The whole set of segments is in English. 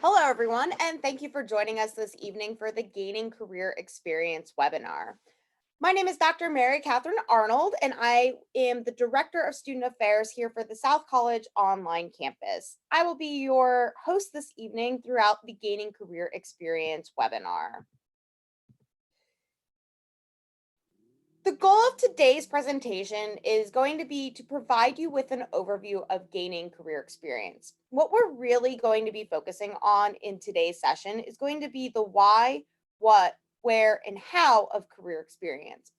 Hello, everyone, and thank you for joining us this evening for the Gaining Career Experience webinar. My name is Dr. Mary Catherine Arnold, and I am the Director of Student Affairs here for the South College online campus. I will be your host this evening throughout the Gaining Career Experience webinar. The goal of today's presentation is going to be to provide you with an overview of gaining career experience. What we're really going to be focusing on in today's session is going to be the why, what, where, and how of career experience.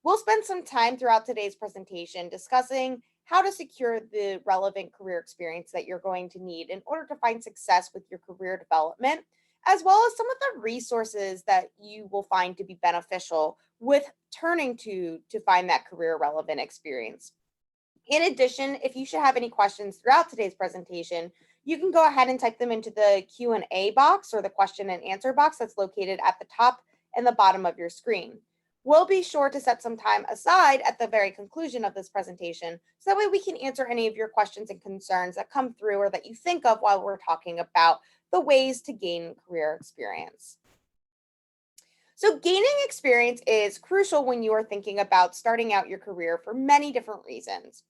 We'll spend some time throughout today's presentation discussing how to secure the relevant career experience that you're going to need in order to find success with your career development, as well as some of the resources that you will find to be beneficial with turning to find that career relevant experience. In addition, if you should have any questions throughout today's presentation, you can go ahead and type them into the Q&A box or the question and answer box that's located at the top and the bottom of your screen. We'll be sure to set some time aside at the very conclusion of this presentation so that way we can answer any of your questions and concerns that come through or that you think of while we're talking about the ways to gain career experience. So gaining experience is crucial when you are thinking about starting out your career for many different reasons.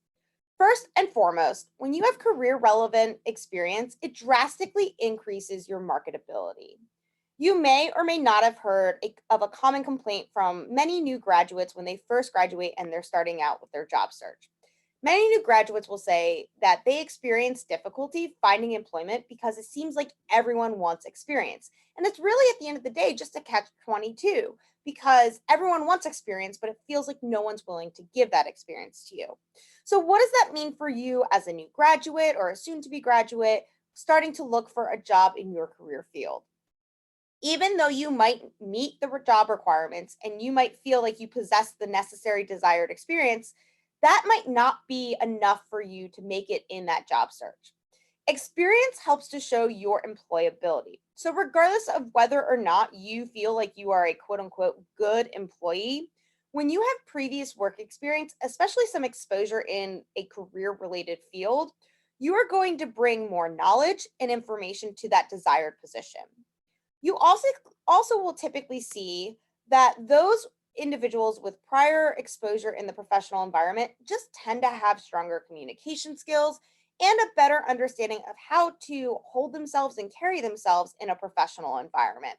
First and foremost, when you have career relevant experience, it drastically increases your marketability. You may or may not have heard of a common complaint from many new graduates when they first graduate and they're starting out with their job search. Many new graduates will say that they experience difficulty finding employment because it seems like everyone wants experience. And it's really at the end of the day just a catch 22 because everyone wants experience, but it feels like no one's willing to give that experience to you. So, what does that mean for you as a new graduate or a soon to be graduate starting to look for a job in your career field? Even though you might meet the job requirements and you might feel like you possess the necessary desired experience, that might not be enough for you to make it in that job search. Experience helps to show your employability. So, regardless of whether or not you feel like you are a quote unquote good employee, when you have previous work experience, especially some exposure in a career related field, you are going to bring more knowledge and information to that desired position. You also will typically see that those individuals with prior exposure in the professional environment just tend to have stronger communication skills and a better understanding of how to hold themselves and carry themselves in a professional environment.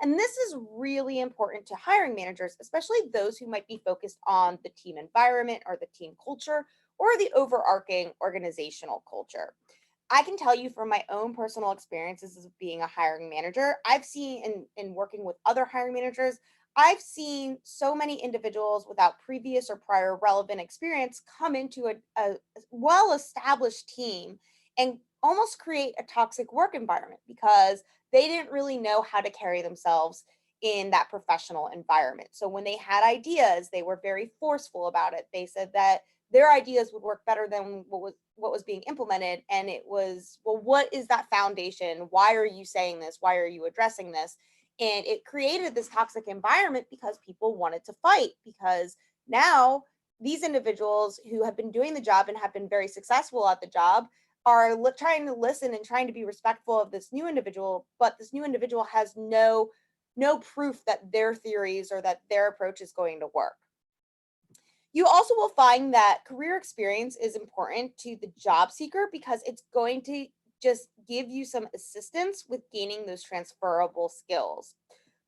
And this is really important to hiring managers, especially those who might be focused on the team environment or the team culture or the overarching organizational culture. I can tell you from my own personal experiences as being a hiring manager, I've seen in working with other hiring managers, I've seen so many individuals without previous or prior relevant experience come into a well established team and almost create a toxic work environment because they didn't really know how to carry themselves in that professional environment. So when they had ideas, they were very forceful about it. They said that their ideas would work better than what was being implemented, and it was, well, what is that foundation? Why are you saying this? Why are you addressing this? And it created this toxic environment because people wanted to fight because now these individuals who have been doing the job and have been very successful at the job are trying to listen and trying to be respectful of this new individual, but this new individual has no proof that their theories or that their approach is going to work. You also will find that career experience is important to the job seeker because it's going to just give you some assistance with gaining those transferable skills.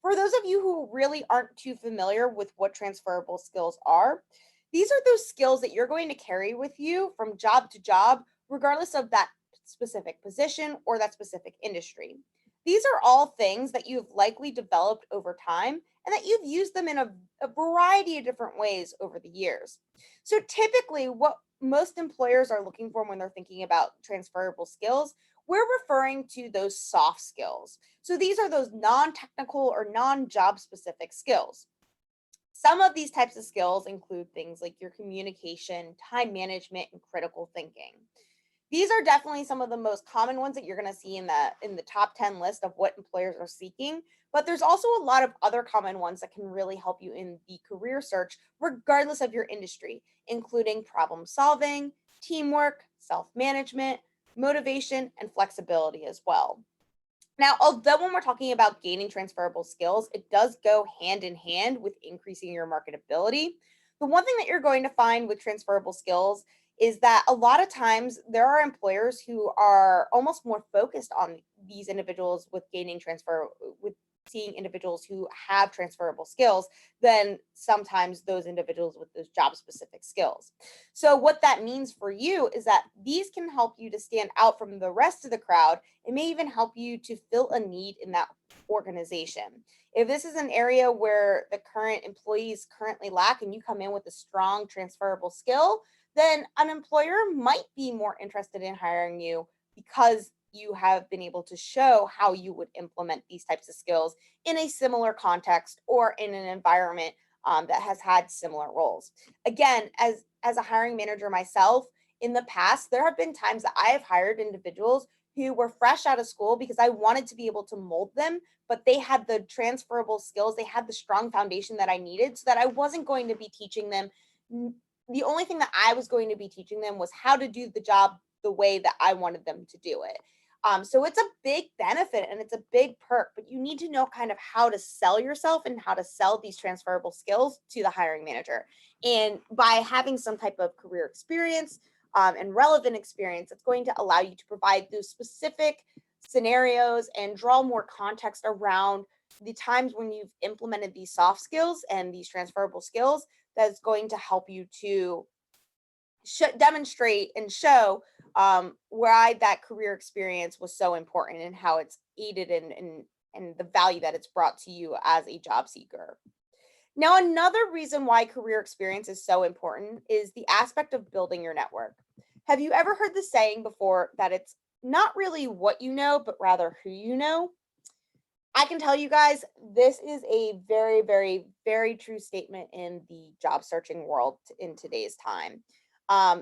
For those of you who really aren't too familiar with what transferable skills are, these are those skills that you're going to carry with you from job to job, regardless of that specific position or that specific industry. These are all things that you've likely developed over time and that you've used them in a variety of different ways over the years. So typically, what most employers are looking for when they're thinking about transferable skills, we're referring to those soft skills. So these are those non-technical or non-job specific skills. Some of these types of skills include things like your communication, time management, and critical thinking. These are definitely some of the most common ones that you're going to see in the top 10 list of what employers are seeking, but there's also a lot of other common ones that can really help you in the career search regardless of your industry, including problem solving, teamwork, self-management, motivation, and flexibility as well. Now, although when we're talking about gaining transferable skills, it does go hand in hand with increasing your marketability. The one thing that you're going to find with transferable skills is that a lot of times there are employers who are almost more focused on these individuals with gaining transfer, with seeing individuals who have transferable skills than sometimes those individuals with those job specific skills. So, what that means for you is that these can help you to stand out from the rest of the crowd. It may even help you to fill a need in that organization. If this is an area where the current employees currently lack and you come in with a strong transferable skill, then an employer might be more interested in hiring you because you have been able to show how you would implement these types of skills in a similar context or in an environment that has had similar roles. Again, as a hiring manager myself, in the past, there have been times that I have hired individuals who were fresh out of school because I wanted to be able to mold them, but they had the transferable skills, they had the strong foundation that I needed so that I wasn't going to be teaching them. The only thing that I was going to be teaching them was how to do the job the way that I wanted them to do it. So it's a big benefit and it's a big perk, but you need to know kind of how to sell yourself and how to sell these transferable skills to the hiring manager. And by having some type of career experience, and relevant experience, it's going to allow you to provide those specific scenarios and draw more context around the times when you've implemented these soft skills and these transferable skills that's going to help you to demonstrate and show why that career experience was so important and how it's aided and the value that it's brought to you as a job seeker. Now, another reason why career experience is so important is the aspect of building your network. Have you ever heard the saying before that it's not really what you know, but rather who you know? I can tell you guys, this is a very, very, very true statement in the job searching world in today's time.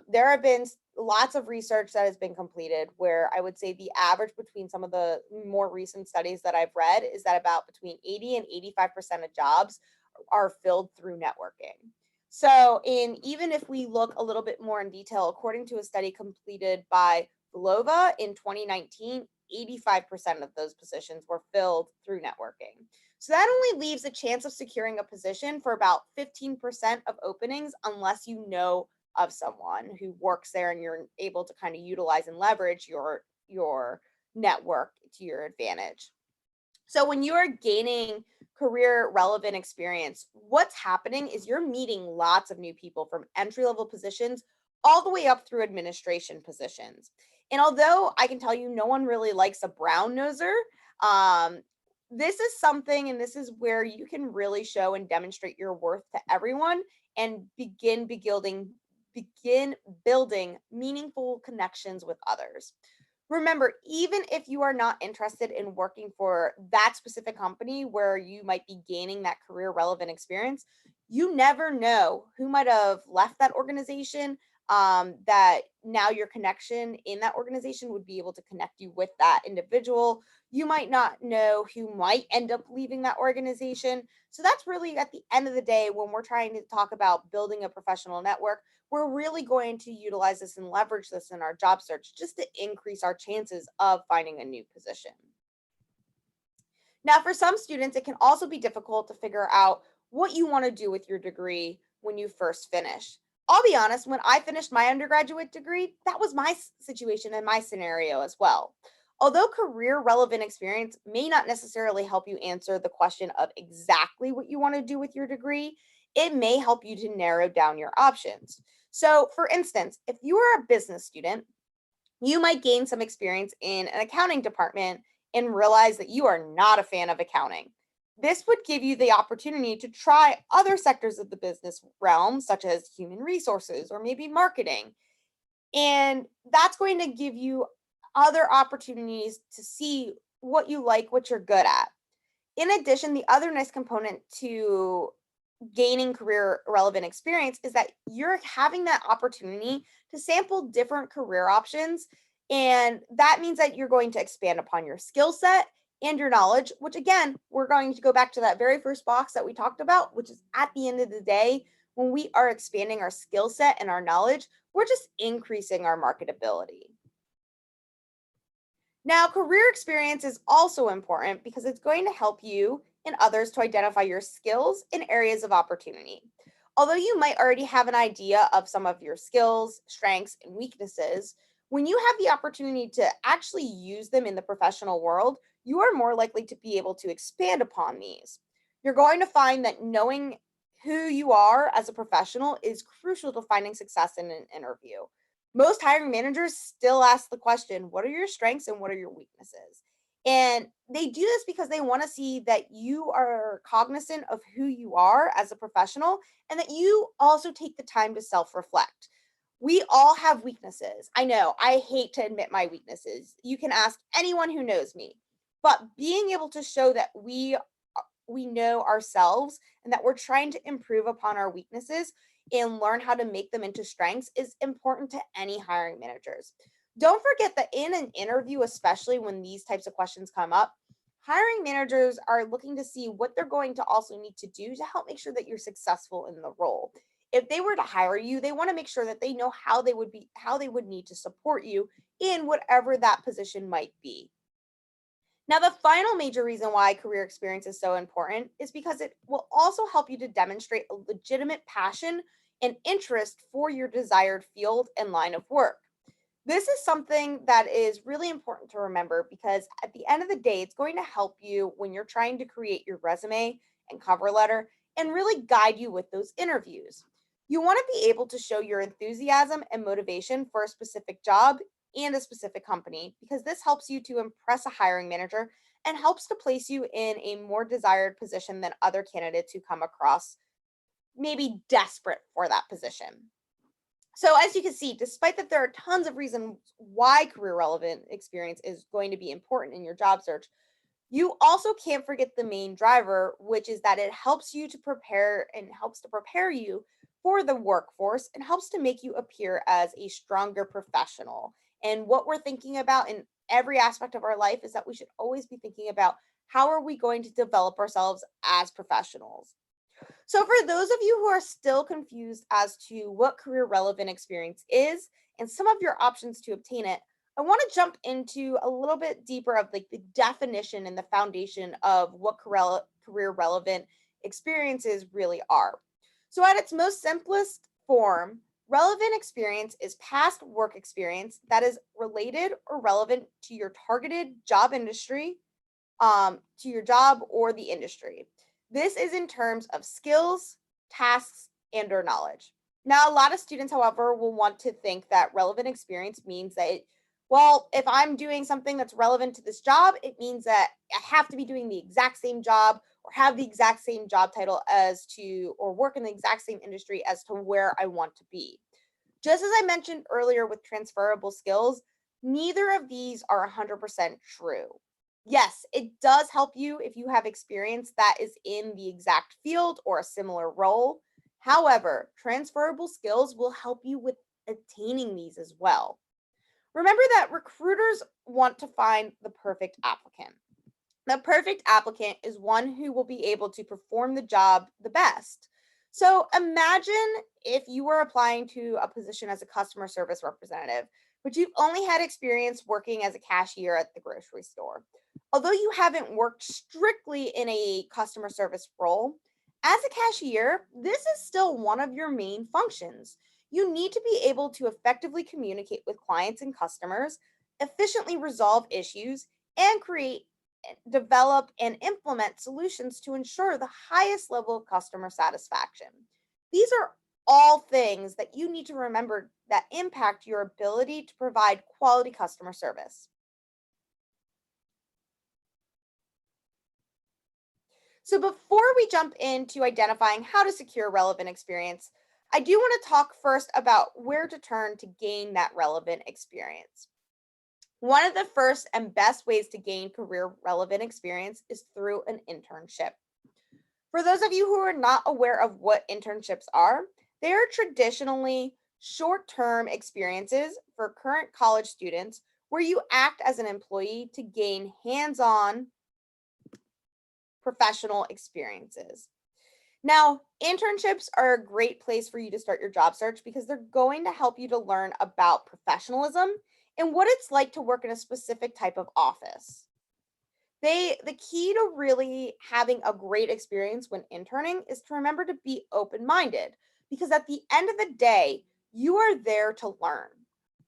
There have been lots of research that has been completed where I would say the average between some of the more recent studies that I've read is that about between 80 and 85% of jobs are filled through networking. So, in even if we look a little bit more in detail, according to a study completed by Belova in 2019, 85% of those positions were filled through networking. So that only leaves a chance of securing a position for about 15% of openings unless you know of someone who works there and you're able to kind of utilize and leverage your network to your advantage. So when you are gaining career relevant experience, what's happening is you're meeting lots of new people from entry level positions all the way up through administration positions. And although I can tell you no one really likes a brown noser, um, this is something, and this is where you can really show and demonstrate your worth to everyone and begin building meaningful connections with others. Remember, even if you are not interested in working for that specific company where you might be gaining that career relevant experience, you never know who might have left that organization. That now your connection in that organization would be able to connect you with that individual. You might not know who might end up leaving that organization. So that's really at the end of the day when we're trying to talk about building a professional network, we're really going to utilize this and leverage this in our job search just to increase our chances of finding a new position. Now, for some students, it can also be difficult to figure out what you want to do with your degree when you first finish. I'll be honest, when I finished my undergraduate degree, that was my situation and my scenario as well. Although career relevant experience may not necessarily help you answer the question of exactly what you want to do with your degree, it may help you to narrow down your options. So, for instance, if you are a business student, you might gain some experience in an accounting department and realize that you are not a fan of accounting. This would give you the opportunity to try other sectors of the business realm, such as human resources or maybe marketing. And that's going to give you other opportunities to see what you like, what you're good at. In addition, the other nice component to gaining career relevant experience is that you're having that opportunity to sample different career options. And that means that you're going to expand upon your skill set and your knowledge, which again, we're going to go back to that very first box that we talked about, which is at the end of the day, when we are expanding our skill set and our knowledge, we're just increasing our marketability. Now, career experience is also important because it's going to help you and others to identify your skills and areas of opportunity. Although you might already have an idea of some of your skills, strengths, and weaknesses, when you have the opportunity to actually use them in the professional world, you are more likely to be able to expand upon these. You're going to find that knowing who you are as a professional is crucial to finding success in an interview. Most hiring managers still ask the question, what are your strengths and what are your weaknesses? And they do this because they want to see that you are cognizant of who you are as a professional and that you also take the time to self reflect. We all have weaknesses. I know, I hate to admit my weaknesses. You can ask anyone who knows me. But being able to show that we know ourselves and that we're trying to improve upon our weaknesses and learn how to make them into strengths is important to any hiring managers. Don't forget that in an interview, especially when these types of questions come up, hiring managers are looking to see what they're going to also need to do to help make sure that you're successful in the role. If they were to hire you, they want to make sure that they know how they would need to support you in whatever that position might be. Now, the final major reason why career experience is so important is because it will also help you to demonstrate a legitimate passion and interest for your desired field and line of work. This is something that is really important to remember because at the end of the day, it's going to help you when you're trying to create your resume and cover letter and really guide you with those interviews. You want to be able to show your enthusiasm and motivation for a specific job and a specific company because this helps you to impress a hiring manager and helps to place you in a more desired position than other candidates who come across maybe desperate for that position. So as you can see, despite that there are tons of reasons why career relevant experience is going to be important in your job search, you also can't forget the main driver, which is that it helps you to prepare and helps to prepare you for the workforce and helps to make you appear as a stronger professional. And what we're thinking about in every aspect of our life is that we should always be thinking about how are we going to develop ourselves as professionals. So, for those of you who are still confused as to what career relevant experience is and some of your options to obtain it, I want to jump into a little bit deeper of like the definition and the foundation of what career relevant experiences really are. So, at its most simplest form, relevant experience is past work experience that is related or relevant to your targeted job industry, to your job or the industry. This is in terms of skills, tasks, and or knowledge. Now, a lot of students, however, will want to think that relevant experience means that, well, if I'm doing something that's relevant to this job, it means that I have to be doing the exact same job or have the exact same job title as to, or work in the exact same industry as to where I want to be. Just as I mentioned earlier with transferable skills, neither of these are 100% true. Yes, it does help you if you have experience that is in the exact field or a similar role. However, transferable skills will help you with attaining these as well. Remember that recruiters want to find the perfect applicant. The perfect applicant is one who will be able to perform the job the best. So imagine if you were applying to a position as a customer service representative, but you've only had experience working as a cashier at the grocery store. Although you haven't worked strictly in a customer service role, as a cashier, this is still one of your main functions. You need to be able to effectively communicate with clients and customers, efficiently resolve issues, and develop and implement solutions to ensure the highest level of customer satisfaction. These are all things that you need to remember that impact your ability to provide quality customer service. So, before we jump into identifying how to secure relevant experience, I do want to talk first about where to turn to gain that relevant experience. One of the first and best ways to gain career relevant experience is through an internship. For those of you who are not aware of what internships are, they are traditionally short term experiences for current college students where you act as an employee to gain hands on professional experiences. Now, internships are a great place for you to start your job search because they're going to help you to learn about professionalism and what it's like to work in a specific type of office. The key to really having a great experience when interning is to remember to be open-minded, because at the end of the day, you are there to learn.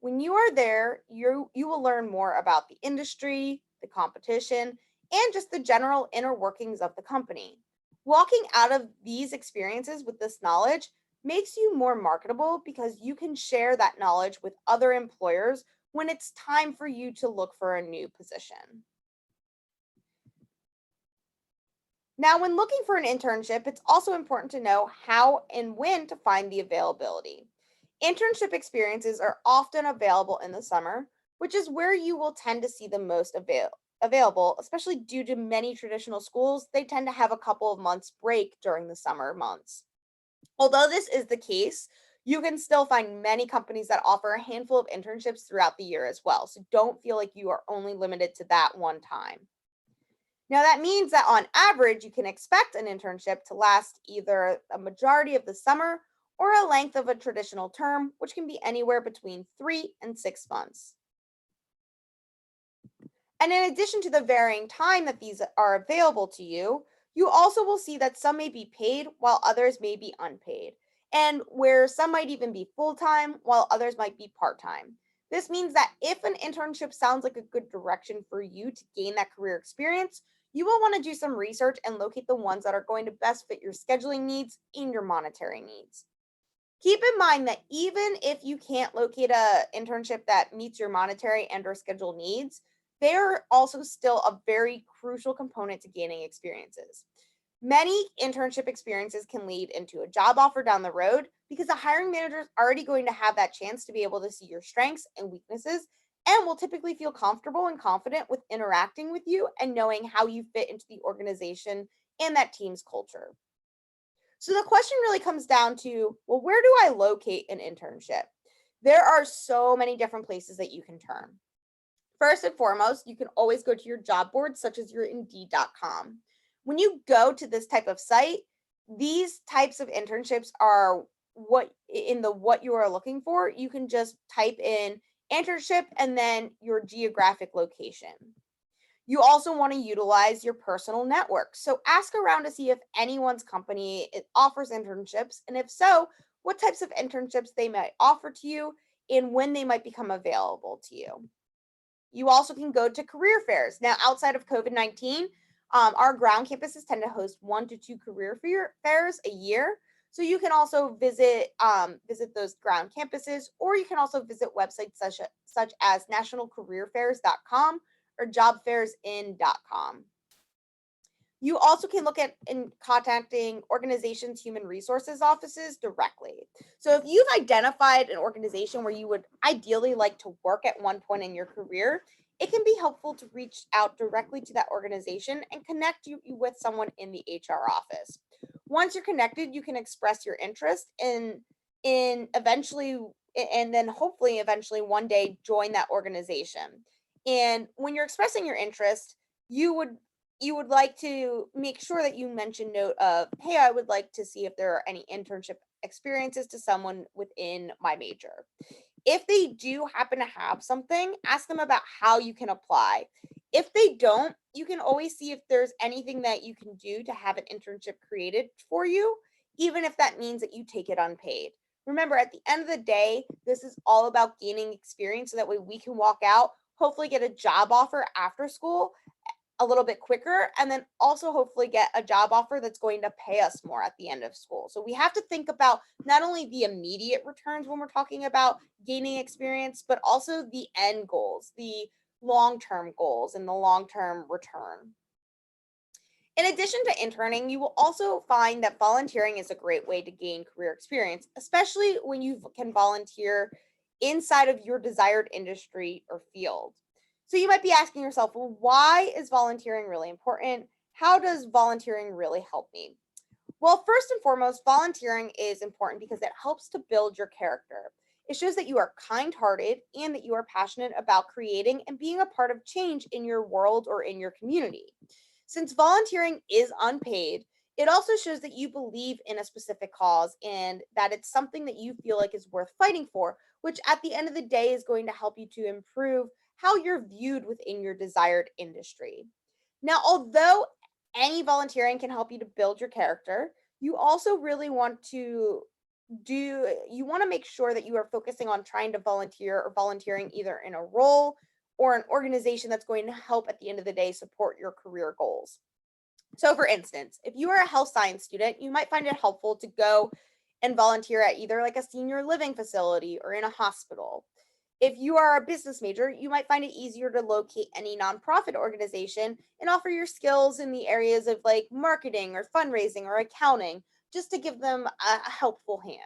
When you are there, you will learn more about the industry, the competition, and just the general inner workings of the company. Walking out of these experiences with this knowledge makes you more marketable because you can share that knowledge with other employers when it's time for you to look for a new position. Now, when looking for an internship, it's also important to know how and when to find the availability. Internship experiences are often available in the summer, which is where you will tend to see the most available, especially due to many traditional schools. They tend to have a couple of months break during the summer months. Although this is the case, you can still find many companies that offer a handful of internships throughout the year as well. So don't feel like you are only limited to that one time. Now, that means that on average, you can expect an internship to last either a majority of the summer or a length of a traditional term, which can be anywhere between 3 and 6 months. And in addition to the varying time that these are available to you, you also will see that some may be paid while others may be unpaid, and where some might even be full time while others might be part time. This means that if an internship sounds like a good direction for you to gain that career experience, you will want to do some research and locate the ones that are going to best fit your scheduling needs and your monetary needs. Keep in mind that even if you can't locate a internship that meets your monetary and or schedule needs, they're also still a very crucial component to gaining experiences. Many internship experiences can lead into a job offer down the road because the hiring manager is already going to have that chance to be able to see your strengths and weaknesses and will typically feel comfortable and confident with interacting with you and knowing how you fit into the organization and that team's culture. So the question really comes down to, well, where do I locate an internship? There are so many different places that you can turn. First and foremost, you can always go to your job boards, such as your Indeed.com. When you go to this type of site, these types of internships are what you are looking for. You can just type in internship and then your geographic location. You also want to utilize your personal network. So ask around to see if anyone's company offers internships, and if so, what types of internships they might offer to you and when they might become available to you. You also can go to career fairs. Now, outside of COVID-19, our ground campuses tend to host 1 to 2 career fairs a year. So you can also visit those ground campuses, or you can also visit websites such as nationalcareerfairs.com or jobfairsin.com. You also can look at in contacting organizations' human resources offices directly. So if you've identified an organization where you would ideally like to work at one point in your career, it can be helpful to reach out directly to that organization and connect you with someone in the HR office. Once you're connected, you can express your interest in eventually and then hopefully eventually one day join that organization. And when you're expressing your interest, you would you would like to make sure that you mention note of, hey, I would like to see if there are any internship experiences to someone within my major. If they do happen to have something, ask them about how you can apply. If they don't, you can always see if there's anything that you can do to have an internship created for you, even if that means that you take it unpaid. Remember, at the end of the day, this is all about gaining experience so that way we can walk out, hopefully get a job offer after school a little bit quicker, and then also hopefully get a job offer that's going to pay us more at the end of school. So we have to think about not only the immediate returns when we're talking about gaining experience, but also the end goals, the long-term goals and the long-term return. In addition to interning, you will also find that volunteering is a great way to gain career experience, especially when you can volunteer inside of your desired industry or field. So you might be asking yourself, well, why is volunteering really important? How does volunteering really help me? Well, first and foremost, volunteering is important because it helps to build your character. It shows that you are kind hearted and that you are passionate about creating and being a part of change in your world or in your community. Since volunteering is unpaid, It also shows that you believe in a specific cause and that it's something that you feel like is worth fighting for, which at the end of the day is going to help you to improve how you're viewed within your desired industry. Now, although any volunteering can help you to build your character, you also really want to you want to make sure that you are focusing on trying to volunteer or volunteering either in a role or an organization that's going to help at the end of the day support your career goals. So, for instance, if you are a health science student, you might find it helpful to go and volunteer at either like a senior living facility or in a hospital. If you are a business major, you might find it easier to locate any nonprofit organization and offer your skills in the areas of like marketing or fundraising or accounting, just to give them a helpful hand.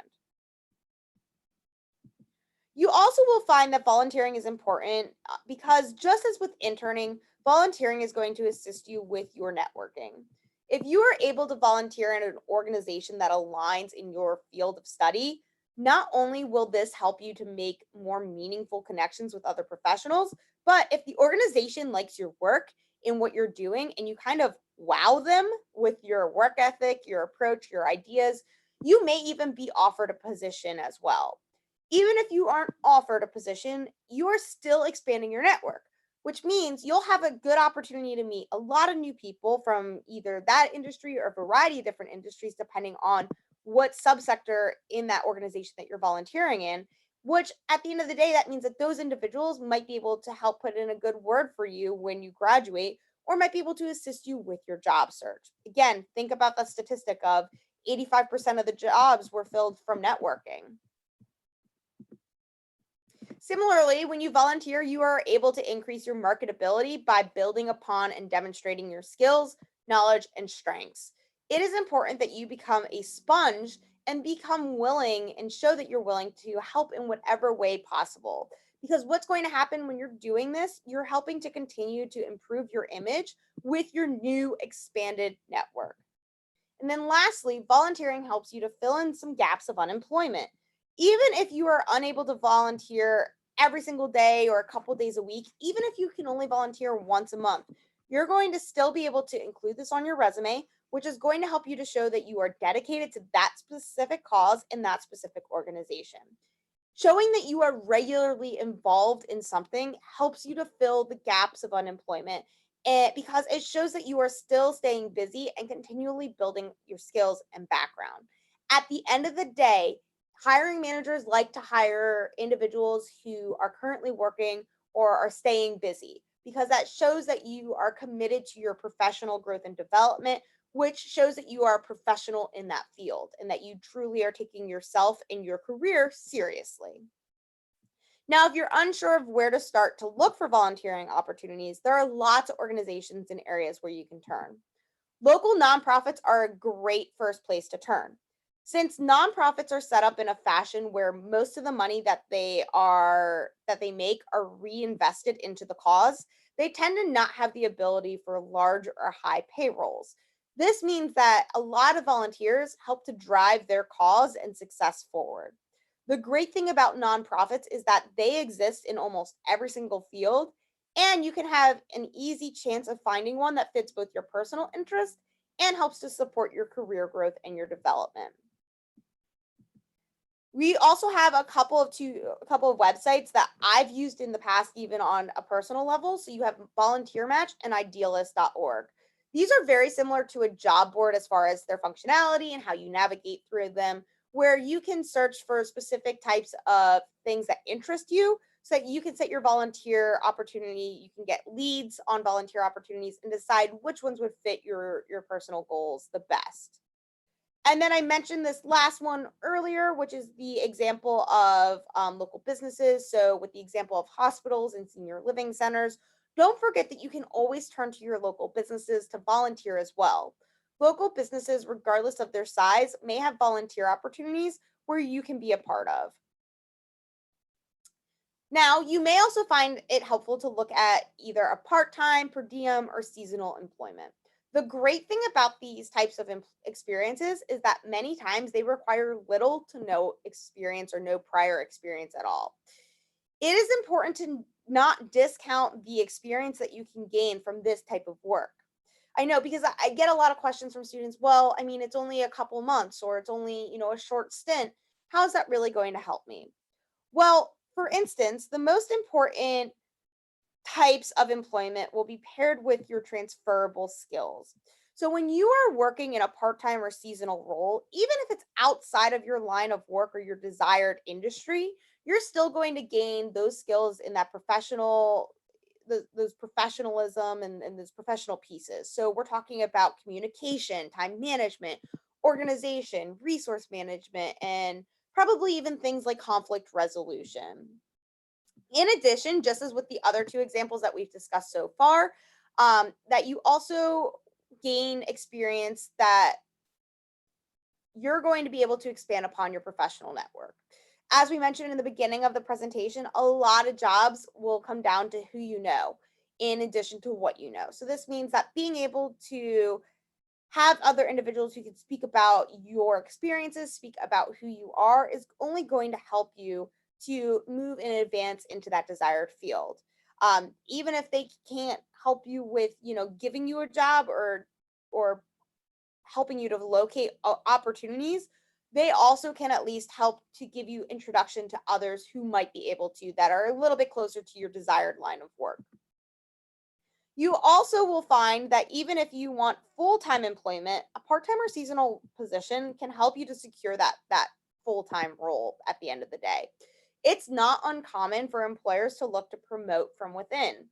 You also will find that volunteering is important because just as with interning, volunteering is going to assist you with your networking. If you are able to volunteer in an organization that aligns in your field of study, not only will this help you to make more meaningful connections with other professionals, but if the organization likes your work and what you're doing and you kind of wow them with your work ethic, your approach, your ideas, you may even be offered a position as well. Even if you aren't offered a position, you're still expanding your network, which means you'll have a good opportunity to meet a lot of new people from either that industry or a variety of different industries, depending on what subsector in that organization that you're volunteering in. Which at the end of the day, that means that those individuals might be able to help put in a good word for you when you graduate, or might be able to assist you with your job search. Again, think about the statistic of 85% of the jobs were filled from networking. Similarly, when you volunteer, you are able to increase your marketability by building upon and demonstrating your skills, knowledge, and strengths. It is important that you become a sponge and become willing and show that you're willing to help in whatever way possible. Because what's going to happen when you're doing this, you're helping to continue to improve your image with your new expanded network. And then lastly, volunteering helps you to fill in some gaps of unemployment. Even if you are unable to volunteer every single day or a couple days a week, even if you can only volunteer once a month, you're going to still be able to include this on your resume, which is going to help you to show that you are dedicated to that specific cause in that specific organization. Showing that you are regularly involved in something helps you to fill the gaps of unemployment because it shows that you are still staying busy and continually building your skills and background. At the end of the day, hiring managers like to hire individuals who are currently working or are staying busy because that shows that you are committed to your professional growth and development, which shows that you are a professional in that field and that you truly are taking yourself and your career seriously. Now, if you're unsure of where to start to look for volunteering opportunities, there are lots of organizations and areas where you can turn. Local nonprofits are a great first place to turn. Since nonprofits are set up in a fashion where most of the money that they make are reinvested into the cause, they tend to not have the ability for large or high payrolls. This means that a lot of volunteers help to drive their cause and success forward. The great thing about nonprofits is that they exist in almost every single field, and you can have an easy chance of finding one that fits both your personal interest and helps to support your career growth and your development. We also have a couple of websites that I've used in the past, even on a personal level. So you have Volunteer Match and Idealist.org. These are very similar to a job board as far as their functionality and how you navigate through them, where you can search for specific types of things that interest you so that you can set your volunteer opportunity. You can get leads on volunteer opportunities and decide which ones would fit your personal goals the best. And then I mentioned this last one earlier, which is the example of local businesses. So, with the example of hospitals and senior living centers, don't forget that you can always turn to your local businesses to volunteer as well. Local businesses, regardless of their size, may have volunteer opportunities where you can be a part of. Now, you may also find it helpful to look at either a part time, per diem, or seasonal employment. The great thing about these types of experiences is that many times they require little to no experience or no prior experience at all. It is important to not discount the experience that you can gain from this type of work. I know because I get a lot of questions from students. Well, I mean, it's only a couple months or it's only, a short stint. How is that really going to help me? Well, for instance, the most important types of employment will be paired with your transferable skills. So, when you are working in a part time or seasonal role, even if it's outside of your line of work or your desired industry, you're still going to gain those skills in that those professionalism and those professional pieces. So, we're talking about communication, time management, organization, resource management, and probably even things like conflict resolution. In addition, just as with the other two examples that we've discussed so far, that you also gain experience that you're going to be able to expand upon your professional network. As we mentioned in the beginning of the presentation, a lot of jobs will come down to who you know in addition to what you know. So, this means that being able to have other individuals who can speak about your experiences, speak about who you are, is only going to help you to move in advance into that desired field. Even if they can't help you with, giving you a job or helping you to locate opportunities, they also can at least help to give you introduction to others who might be able to that are a little bit closer to your desired line of work. You also will find that even if you want full-time employment, a part-time or seasonal position can help you to secure that full-time role at the end of the day. It's not uncommon for employers to look to promote from within.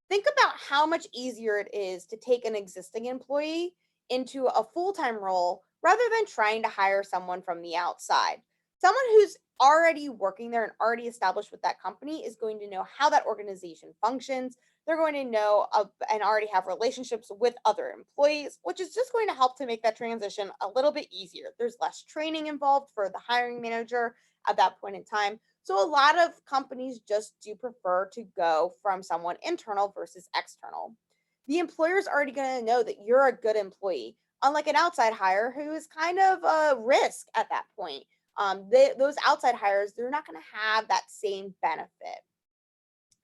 Think about how much easier it is to take an existing employee into a full-time role rather than trying to hire someone from the outside. Someone who's already working there and already established with that company is going to know how that organization functions. They're going to know and already have relationships with other employees, which is just going to help to make that transition a little bit easier. There's less training involved for the hiring manager at that point in time. So, a lot of companies just do prefer to go from someone internal versus external. The employer is already going to know that you're a good employee, unlike an outside hire who is kind of a risk at that point. Those outside hires, they're not going to have that same benefit.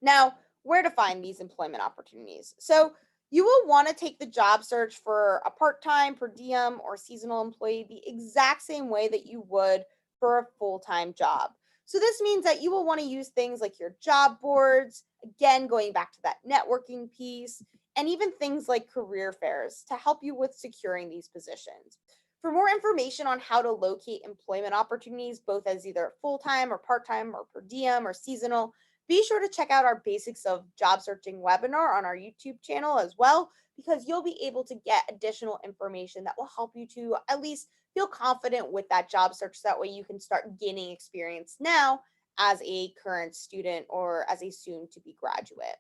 Now, where to find these employment opportunities? So, you will want to take the job search for a part time, per diem, or seasonal employee the exact same way that you would for a full time job. So, this means that you will want to use things like your job boards, again, going back to that networking piece, and even things like career fairs to help you with securing these positions. For more information on how to locate employment opportunities, both as either full time or part time or per diem or seasonal, be sure to check out our Basics of Job Searching webinar on our YouTube channel as well, because you'll be able to get additional information that will help you to at least feel confident with that job search. That way, you can start gaining experience now as a current student or as a soon to be graduate.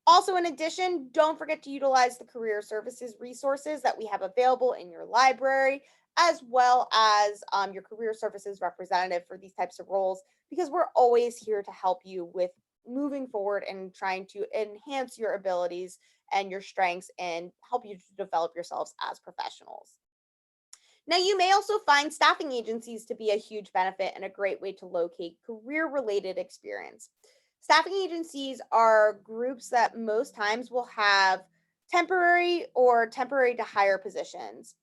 Also, in addition, don't forget to utilize the career services resources that we have available in your library, as well as your career services representative for these types of roles, because we're always here to help you with moving forward and trying to enhance your abilities and your strengths and help you to develop yourselves as professionals. Now, you may also find staffing agencies to be a huge benefit and a great way to locate career related experience. Staffing agencies are groups that most times will have temporary or temporary to hire positions.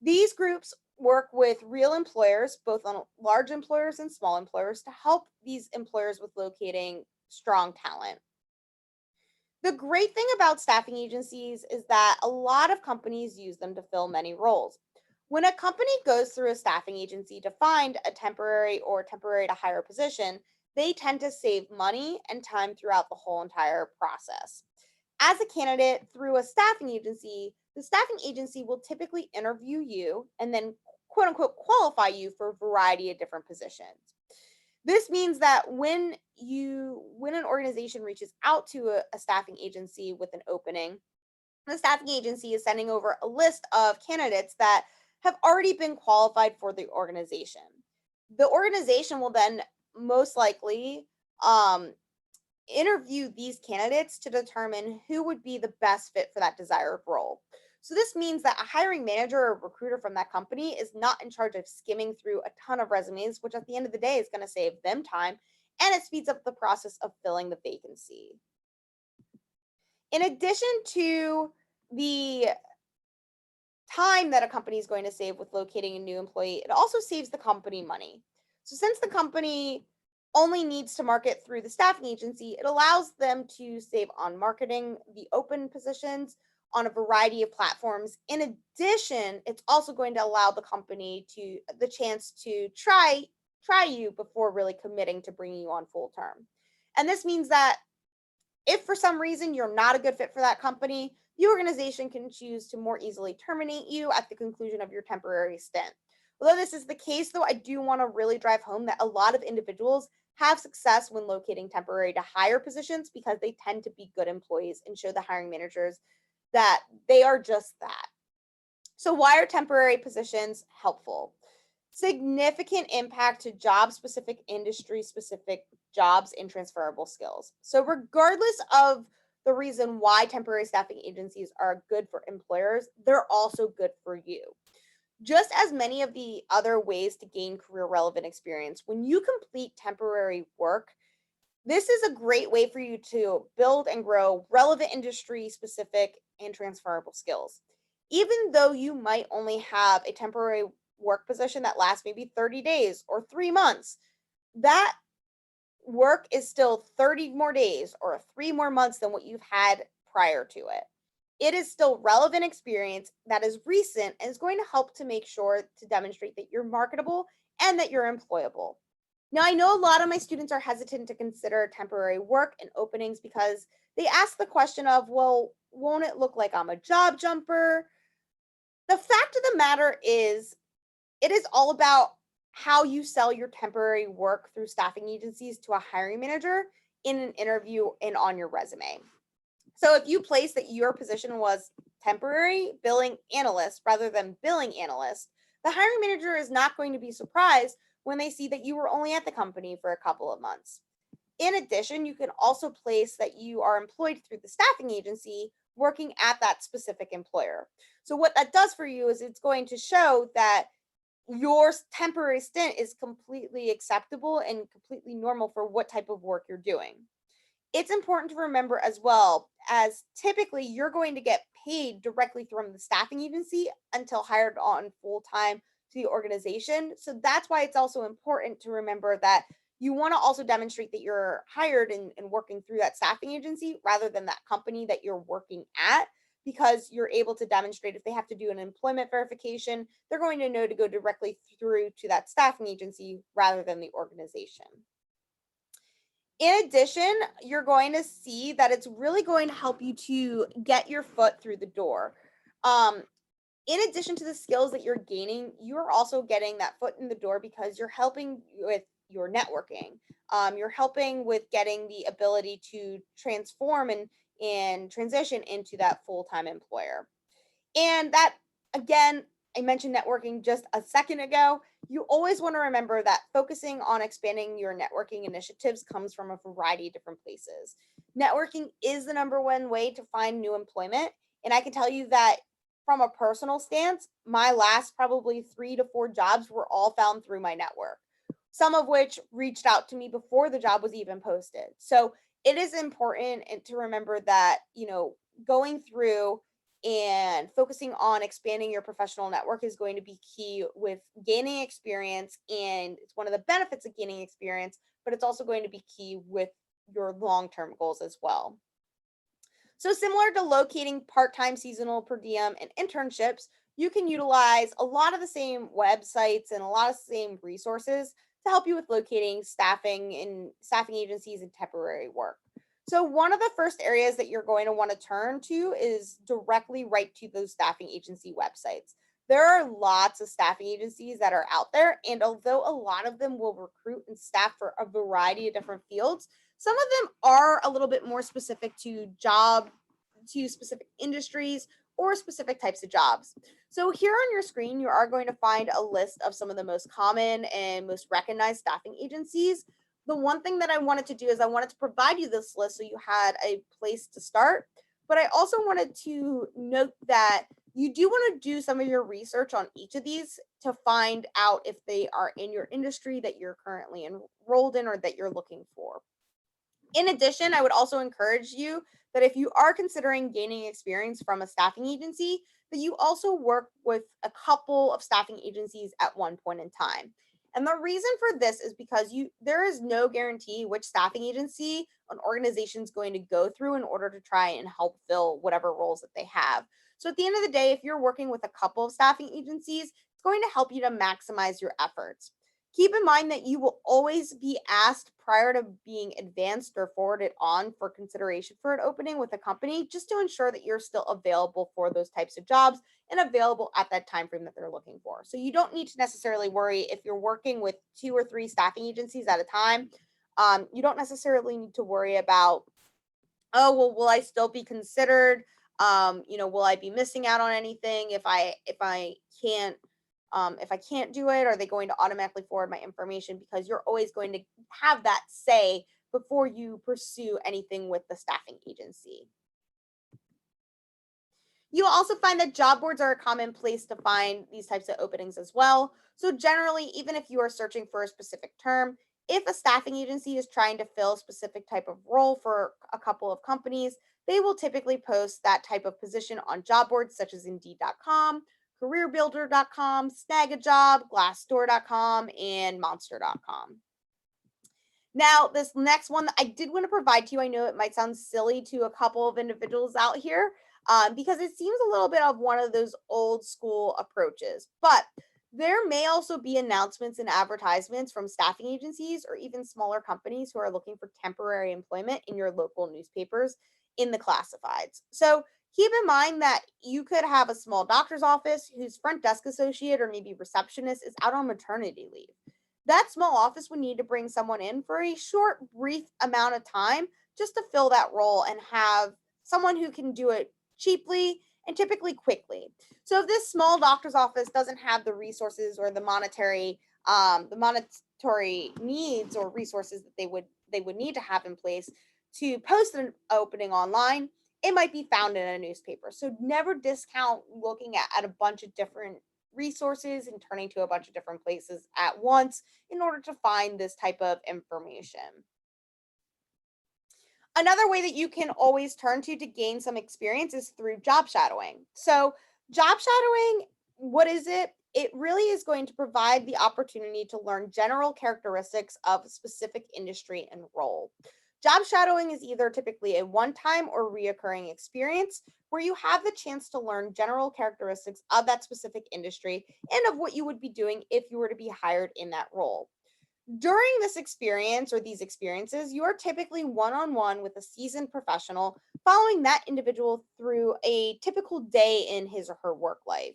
These groups work with real employers, both on large employers and small employers, to help these employers with locating strong talent. The great thing about staffing agencies is that a lot of companies use them to fill many roles. When a company goes through a staffing agency to find a temporary or temporary to hire position, they tend to save money and time throughout the whole entire process. As a candidate through a staffing agency, the staffing agency will typically interview you and then quote unquote qualify you for a variety of different positions. This means that when an organization reaches out to a staffing agency with an opening, the staffing agency is sending over a list of candidates that have already been qualified for the organization. The organization will then most likely um, interview these candidates to determine who would be the best fit for that desired role. So this means that a hiring manager or recruiter from that company is not in charge of skimming through a ton of resumes, which at the end of the day is going to save them time and it speeds up the process of filling the vacancy. In addition to the time that a company is going to save with locating a new employee, it also saves the company money. So, since the company only needs to market through the staffing agency, it allows them to save on marketing the open positions on a variety of platforms. In addition, it's also going to allow the company to the chance to try you before really committing to bringing you on full term. And this means that if for some reason you're not a good fit for that company, the organization can choose to more easily terminate you at the conclusion of your temporary stint. Although this is the case, though, I do want to really drive home that a lot of individuals have success when locating temporary to hire positions because they tend to be good employees and show the hiring managers that they are just that. So, why are temporary positions helpful? Significant impact to job specific, industry specific jobs and transferable skills. So, regardless of the reason why temporary staffing agencies are good for employers, they're also good for you. Just as many of the other ways to gain career relevant experience, when you complete temporary work, this is a great way for you to build and grow relevant industry specific and transferable skills. Even though you might only have a temporary work position that lasts maybe 30 days or 3 months, that work is still 30 more days or 3 more months than what you've had prior to it. It is still relevant experience that is recent and is going to help to make sure to demonstrate that you're marketable and that you're employable. Now, I know a lot of my students are hesitant to consider temporary work and openings because they ask the question of, well, won't it look like I'm a job jumper? The fact of the matter is, it is all about how you sell your temporary work through staffing agencies to a hiring manager in an interview and on your resume. So if you place that your position was temporary billing analyst rather than billing analyst, the hiring manager is not going to be surprised when they see that you were only at the company for a couple of months. In addition, you can also place that you are employed through the staffing agency working at that specific employer. So what that does for you is it's going to show that your temporary stint is completely acceptable and completely normal for what type of work you're doing. It's important to remember as well, as typically you're going to get paid directly from the staffing agency until hired on full time to the organization. So that's why it's also important to remember that you want to also demonstrate that you're hired and working through that staffing agency rather than that company that you're working at, because you're able to demonstrate if they have to do an employment verification, they're going to know to go directly through to that staffing agency rather than the organization. In addition, you're going to see that it's really going to help you to get your foot through the door. Um, in addition to the skills that you're gaining, you're also getting that foot in the door because you're helping with your networking. You're helping with getting the ability to transform and transition into that full time employer. And that, again, I mentioned networking just a second ago. You always want to remember that focusing on expanding your networking initiatives comes from a variety of different places. Networking is the number one way to find new employment. And I can tell you that from a personal stance, my last probably 3 to 4 jobs were all found through my network, some of which reached out to me before the job was even posted. So it is important to remember that, going through and focusing on expanding your professional network is going to be key with gaining experience, and it's one of the benefits of gaining experience, but it's also going to be key with your long-term goals as well. So similar to locating part-time, seasonal, per diem, and internships, you can utilize a lot of the same websites and a lot of the same resources to help you with locating staffing in staffing agencies and temporary work. So one of the first areas that you're going to want to turn to is directly right to those staffing agency websites. There are lots of staffing agencies that are out there, and although a lot of them will recruit and staff for a variety of different fields, some of them are a little bit more specific to specific industries or specific types of jobs. So here on your screen, you are going to find a list of some of the most common and most recognized staffing agencies. The one thing that I wanted to do is I wanted to provide you this list so you had a place to start. But I also wanted to note that you do want to do some of your research on each of these to find out if they are in your industry that you're currently enrolled in or that you're looking for. In addition, I would also encourage you that if you are considering gaining experience from a staffing agency, that you also work with a couple of staffing agencies at one point in time. And the reason for this is because there is no guarantee which staffing agency an organization is going to go through in order to try and help fill whatever roles that they have. So at the end of the day, if you're working with a couple of staffing agencies, it's going to help you to maximize your efforts. Keep in mind that you will always be asked prior to being advanced or forwarded on for consideration for an opening with a company, just to ensure that you're still available for those types of jobs and available at that time frame that they're looking for. So you don't need to necessarily worry if you're working with 2 or 3 staffing agencies at a time. You don't necessarily need to worry about, oh, well, will I still be considered? Will I be missing out on anything if I can't do it? Are they going to automatically forward my information? Because you're always going to have that say before you pursue anything with the staffing agency. You'll also find that job boards are a common place to find these types of openings as well. So, generally, even if you are searching for a specific term, if a staffing agency is trying to fill a specific type of role for a couple of companies, they will typically post that type of position on job boards such as Indeed.com, CareerBuilder.com, Snagajob, Glassdoor.com, and Monster.com. Now, this next one that I did want to provide to you, I know it might sound silly to a couple of individuals out here, because it seems a little bit of one of those old school approaches. But there may also be announcements and advertisements from staffing agencies or even smaller companies who are looking for temporary employment in your local newspapers in the classifieds. So keep in mind that you could have a small doctor's office whose front desk associate or maybe receptionist is out on maternity leave. That small office would need to bring someone in for a short, brief amount of time just to fill that role and have someone who can do it cheaply and typically quickly. So if this small doctor's office doesn't have the resources or the monetary needs or resources that they would need to have in place to post an opening online, it might be found in a newspaper. So never discount looking at a bunch of different resources and turning to a bunch of different places at once in order to find this type of information. Another way that you can always turn to gain some experience is through job shadowing. So, job shadowing, what is it? It really is going to provide the opportunity to learn general characteristics of a specific industry and role. Job shadowing is either typically a one time or reoccurring experience where you have the chance to learn general characteristics of that specific industry and of what you would be doing if you were to be hired in that role. During this experience or these experiences, you are typically one on one with a seasoned professional, following that individual through a typical day in his or her work life.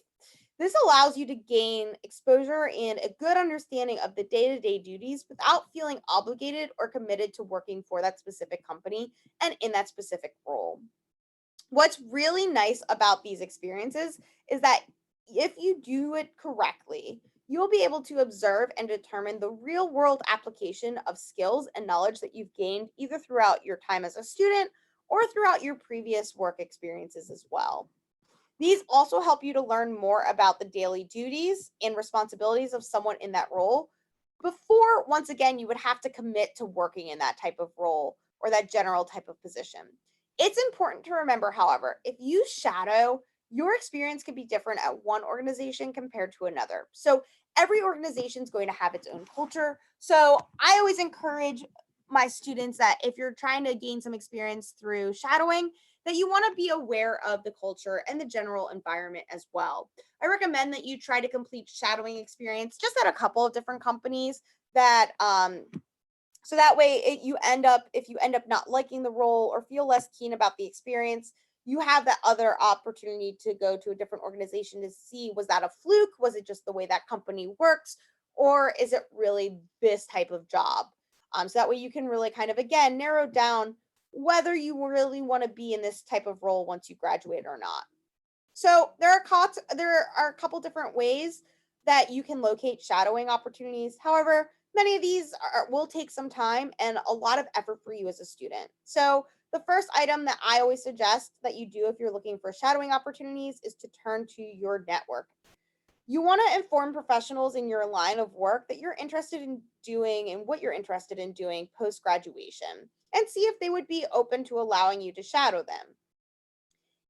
This allows you to gain exposure and a good understanding of the day to day duties without feeling obligated or committed to working for that specific company and in that specific role. What's really nice about these experiences is that if you do it correctly, you'll be able to observe and determine the real world application of skills and knowledge that you've gained either throughout your time as a student or throughout your previous work experiences as well. These also help you to learn more about the daily duties and responsibilities of someone in that role before, once again, you would have to commit to working in that type of role or that general type of position. It's important to remember, however, if you shadow, your experience can be different at one organization compared to another. So every organization is going to have its own culture. So I always encourage my students that if you're trying to gain some experience through shadowing, that you want to be aware of the culture and the general environment as well. I recommend that you try to complete shadowing experience just at a couple of different companies that so that way if you end up not liking the role or feel less keen about the experience, you have that other opportunity to go to a different organization to see, was that a fluke? Was it just the way that company works? Or is it really this type of job? So that way you can really kind of again narrow down whether you really want to be in this type of role once you graduate or not. So there are a couple different ways that you can locate shadowing opportunities. However, many of these will take some time and a lot of effort for you as a student. So the first item that I always suggest that you do if you're looking for shadowing opportunities is to turn to your network. You want to inform professionals in your line of work that you're interested in doing and what you're interested in doing post graduation. and see if they would be open to allowing you to shadow them.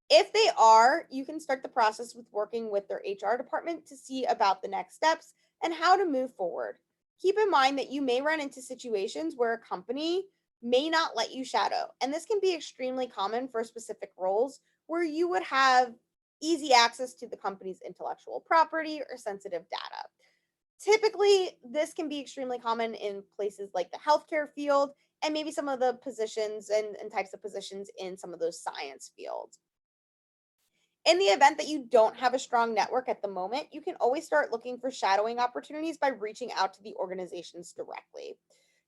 If they are, you can start the process with working with their HR department to see about the next steps and how to move forward. Keep in mind that you may run into situations where a company may not let you shadow, and this can be extremely common for specific roles where you would have easy access to the company's intellectual property or sensitive data. Typically, this can be extremely common in places like the healthcare field and maybe some of the positions and types of positions in some of those science fields. In the event that you don't have a strong network at the moment, you can always start looking for shadowing opportunities by reaching out to the organizations directly.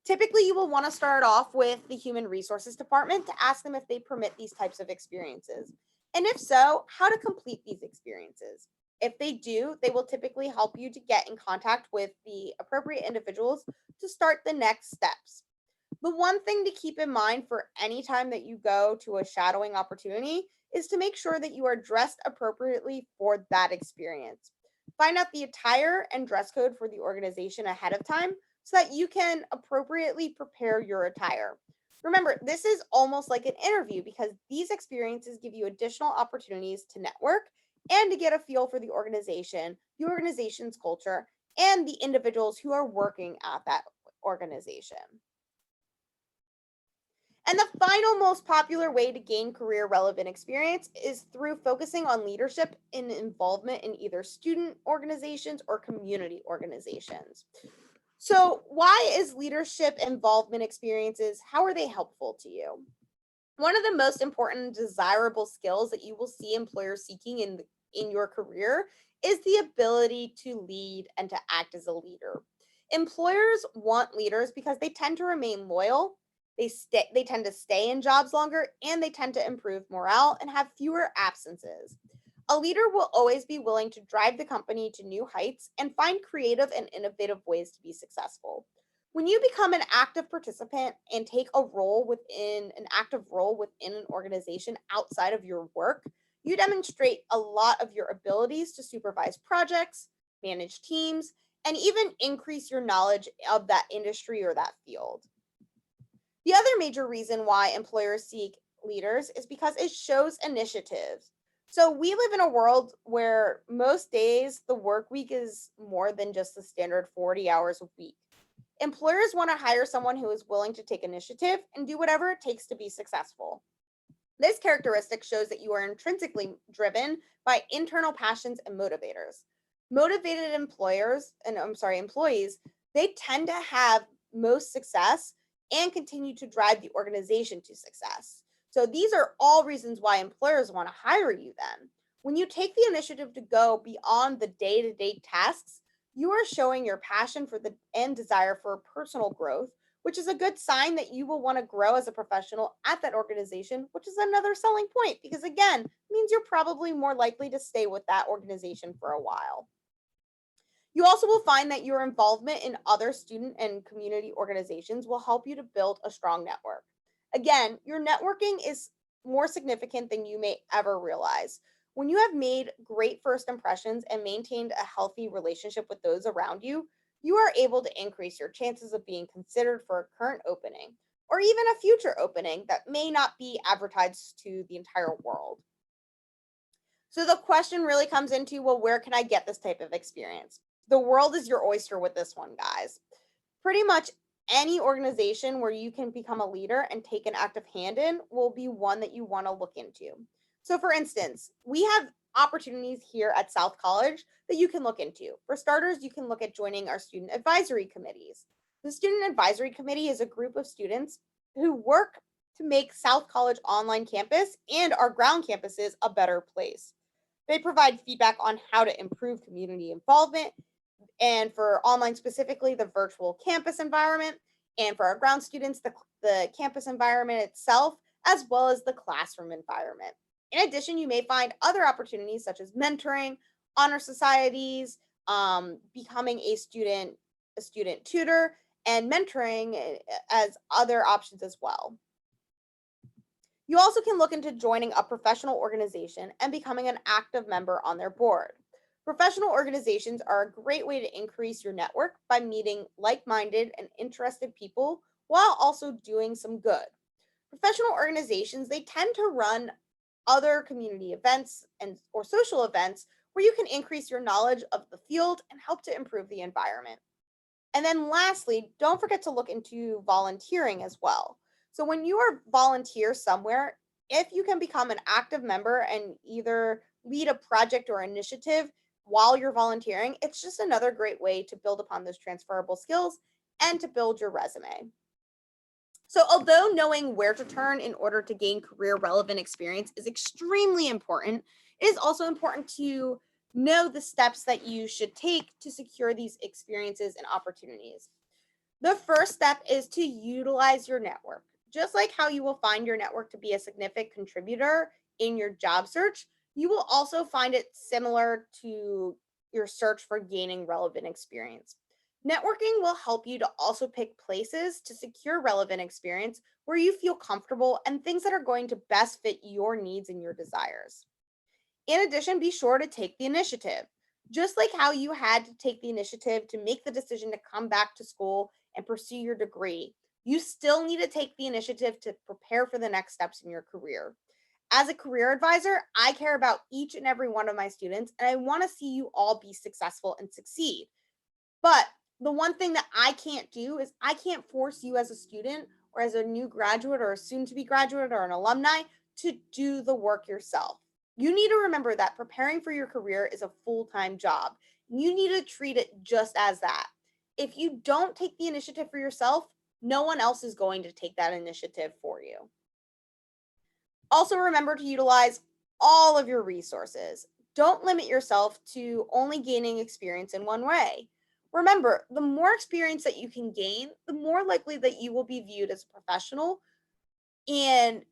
Typically, you will want to start off with the human resources department to ask them if they permit these types of experiences. And if so, how to complete these experiences. If they do, they will typically help you to get in contact with the appropriate individuals to start the next steps. The one thing to keep in mind for any time that you go to a shadowing opportunity is to make sure that you are dressed appropriately for that experience. Find out the attire and dress code for the organization ahead of time so that you can appropriately prepare your attire. Remember, this is almost like an interview because these experiences give you additional opportunities to network and to get a feel for the organization's culture, and the individuals who are working at that organization. And the final most popular way to gain career relevant experience is through focusing on leadership and involvement in either student organizations or community organizations. So, why is leadership involvement experiences, how are they helpful to you? One of the most important desirable skills that you will see employers seeking in your career is the ability to lead and to act as a leader. Employers want leaders because they tend to remain loyal, they tend to stay in jobs longer, and they tend to improve morale and have fewer absences. A leader will always be willing to drive the company to new heights and find creative and innovative ways to be successful. When you become an active participant and take a role within an active role within an organization outside of your work, you demonstrate a lot of your abilities to supervise projects, manage teams, and even increase your knowledge of that industry or that field. The other major reason why employers seek leaders is because it shows initiative. So we live in a world where most days the work week is more than just the standard 40 hours a week. Employers want to hire someone who is willing to take initiative and do whatever it takes to be successful. This characteristic shows that you are intrinsically driven by internal passions and motivators. Motivated employees, they tend to have most success and continue to drive the organization to success. So these are all reasons why employers want to hire you then. When you take the initiative to go beyond the day-to-day tasks, you are showing your passion for the and desire for personal growth, which is a good sign that you will want to grow as a professional at that organization, which is another selling point because again, means you're probably more likely to stay with that organization for a while. You also will find that your involvement in other student and community organizations will help you to build a strong network. Again, your networking is more significant than you may ever realize. When you have made great first impressions and maintained a healthy relationship with those around you, you are able to increase your chances of being considered for a current opening or even a future opening that may not be advertised to the entire world. So the question really comes into, well, where can I get this type of experience? The world is your oyster with this one, guys. Pretty much any organization where you can become a leader and take an active hand in will be one that you want to look into. So, for instance, we have opportunities here at South College that you can look into. For starters, you can look at joining our student advisory committees. The Student Advisory Committee is a group of students who work to make South College online campus and our ground campuses a better place. They provide feedback on how to improve community involvement, and for online specifically, the virtual campus environment, and for our ground students, the campus environment itself, as well as the classroom environment. In addition, you may find other opportunities such as mentoring, honor societies, becoming a student tutor, and mentoring as other options as well. You also can look into joining a professional organization and becoming an active member on their board. Professional organizations are a great way to increase your network by meeting like minded and interested people while also doing some good. Professional organizations, they tend to run other community events and or social events where you can increase your knowledge of the field and help to improve the environment. And then lastly, don't forget to look into volunteering as well. So when you are volunteer somewhere, if you can become an active member and either lead a project or initiative while you're volunteering, it's just another great way to build upon those transferable skills and to build your resume. So, although knowing where to turn in order to gain career relevant experience is extremely important, it is also important to know the steps that you should take to secure these experiences and opportunities. The first step is to utilize your network. Just like how you will find your network to be a significant contributor in your job search, you will also find it similar to your search for gaining relevant experience. Networking will help you to also pick places to secure relevant experience where you feel comfortable and things that are going to best fit your needs and your desires. In addition, be sure to take the initiative. Just like how you had to take the initiative to make the decision to come back to school and pursue your degree, you still need to take the initiative to prepare for the next steps in your career. As a career advisor, I care about each and every one of my students, and I want to see you all be successful and succeed. But the one thing that I can't do is I can't force you as a student or as a new graduate or a soon to be graduate or an alumni to do the work yourself. You need to remember that preparing for your career is a full time job. You need to treat it just as that. If you don't take the initiative for yourself, no one else is going to take that initiative for you. Also, remember to utilize all of your resources. Don't limit yourself to only gaining experience in one way. Remember, the more experience that you can gain, the more likely that you will be viewed as a professional and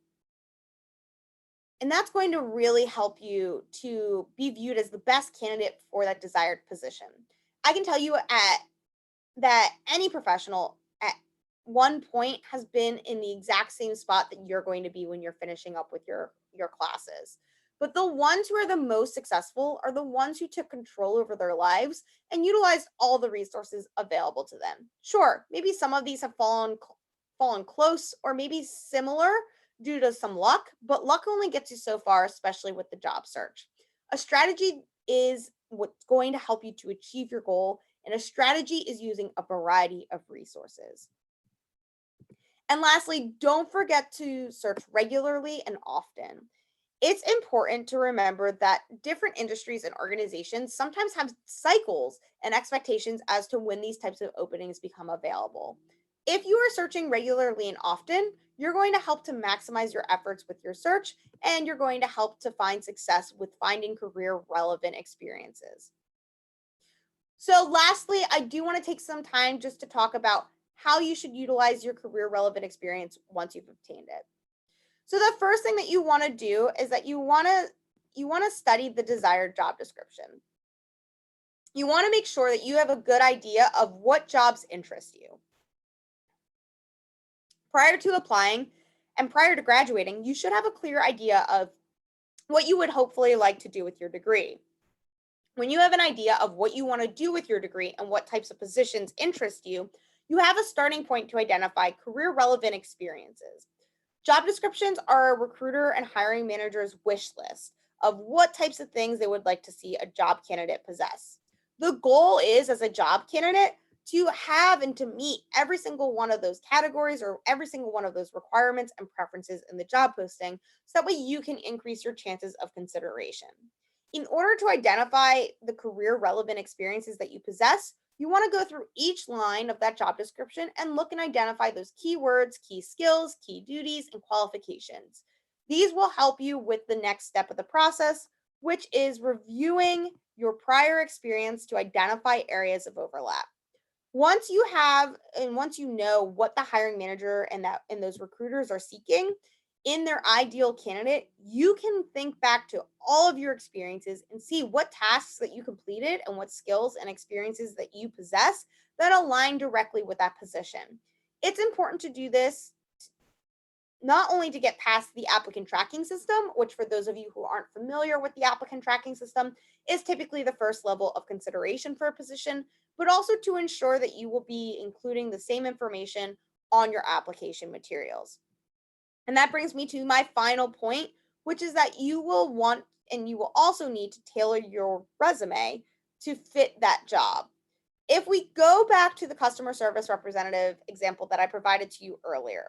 that's going to really help you to be viewed as the best candidate for that desired position. I can tell you that any professional at one point has been in the exact same spot that you're going to be when you're finishing up with your classes. But the ones who are the most successful are the ones who took control over their lives and utilized all the resources available to them. Sure, maybe some of these have fallen close or maybe similar due to some luck, but luck only gets you so far, especially with the job search. A strategy is what's going to help you to achieve your goal, and a strategy is using a variety of resources. And lastly, don't forget to search regularly and often. It's important to remember that different industries and organizations sometimes have cycles and expectations as to when these types of openings become available. If you are searching regularly and often, you're going to help to maximize your efforts with your search and you're going to help to find success with finding career relevant experiences. So, lastly, I do want to take some time just to talk about how you should utilize your career relevant experience once you've obtained it. So the first thing that you want to do is that you want to study the desired job description. You want to make sure that you have a good idea of what jobs interest you. Prior to applying and prior to graduating, you should have a clear idea of what you would hopefully like to do with your degree. When you have an idea of what you want to do with your degree and what types of positions interest you, you have a starting point to identify career relevant experiences. Job descriptions are a recruiter and hiring manager's wish list of what types of things they would like to see a job candidate possess. The goal is, as a job candidate, to have and to meet every single one of those categories or every single one of those requirements and preferences in the job posting so that way you can increase your chances of consideration. In order to identify the career relevant experiences that you possess, you want to go through each line of that job description and look and identify those keywords, key skills, key duties, and qualifications. These will help you with the next step of the process, which is reviewing your prior experience to identify areas of overlap. Once you have and once you know what the hiring manager and those recruiters are seeking in their ideal candidate, you can think back to all of your experiences and see what tasks that you completed and what skills and experiences that you possess that align directly with that position. It's important to do this not only to get past the applicant tracking system, which for those of you who aren't familiar with the applicant tracking system is typically the first level of consideration for a position, but also to ensure that you will be including the same information on your application materials. And that brings me to my final point, which is that you will want and you will also need to tailor your resume to fit that job. If we go back to the customer service representative example that I provided to you earlier,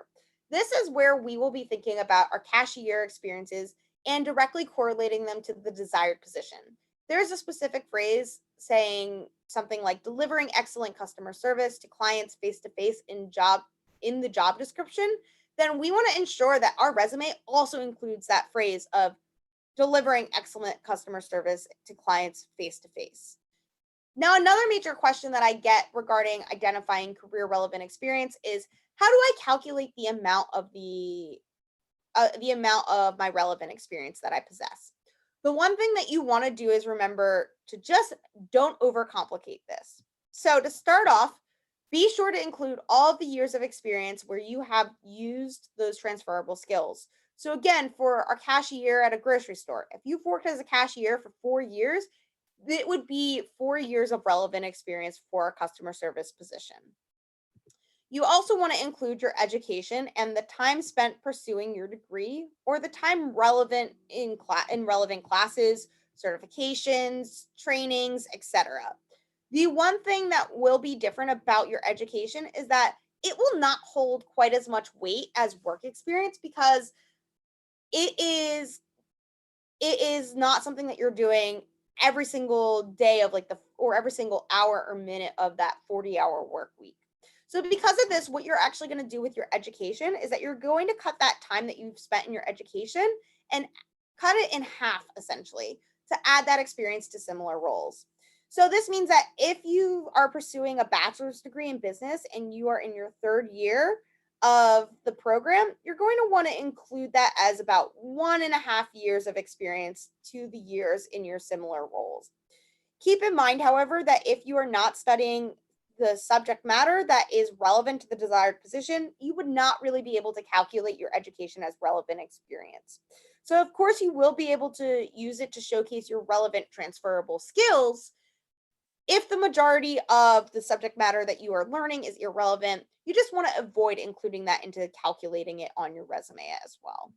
this is where we will be thinking about our cashier experiences and directly correlating them to the desired position. There's a specific phrase saying something like delivering excellent customer service to clients face to face in the job description, then we want to ensure that our resume also includes that phrase of delivering excellent customer service to clients face to face. Now, another major question that I get regarding identifying career relevant experience is how do I calculate the amount of my relevant experience that I possess? The one thing that you want to do is remember to just don't overcomplicate this. So, to start off, be sure to include all of the years of experience where you have used those transferable skills. So, again, for a cashier at a grocery store, if you've worked as a cashier for 4 years, it would be 4 years of relevant experience for a customer service position. You also want to include your education and the time spent pursuing your degree or the time relevant in relevant classes, certifications, trainings, etc. The one thing that will be different about your education is that it will not hold quite as much weight as work experience because it is it is not something that you're doing every single day of like the or every single hour or minute of that 40-hour work week. So because of this, what you're actually going to do with your education is that you're going to cut that time that you've spent in your education and cut it in half essentially to add that experience to similar roles. So this means that if you are pursuing a bachelor's degree in business and you are in your third year of the program, you're going to want to include that as about 1.5 years of experience to the years in your similar roles. Keep in mind, however, that if you are not studying the subject matter that is relevant to the desired position, you would not really be able to calculate your education as relevant experience. So, of course, you will be able to use it to showcase your relevant transferable skills. If the majority of the subject matter that you are learning is irrelevant, you just want to avoid including that into calculating it on your resume as well.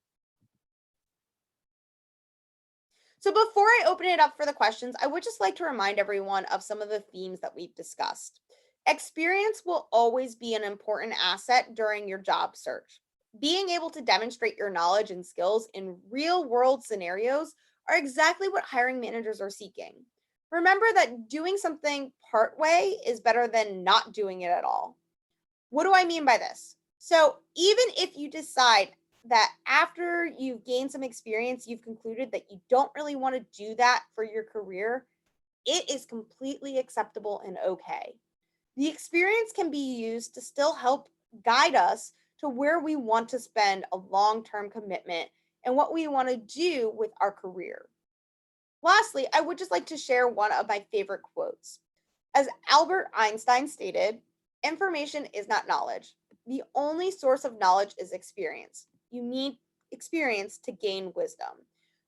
So before I open it up for the questions, I would just like to remind everyone of some of the themes that we've discussed. Experience will always be an important asset during your job search. Being able to demonstrate your knowledge and skills in real world scenarios are exactly what hiring managers are seeking. Remember that doing something part way is better than not doing it at all. What do I mean by this? So, even if you decide that after you've gained some experience, you've concluded that you don't really want to do that for your career, it is completely acceptable and okay. The experience can be used to still help guide us to where we want to spend a long term commitment and what we want to do with our career. Lastly, I would just like to share one of my favorite quotes. As Albert Einstein stated, information is not knowledge. The only source of knowledge is experience. You need experience to gain wisdom.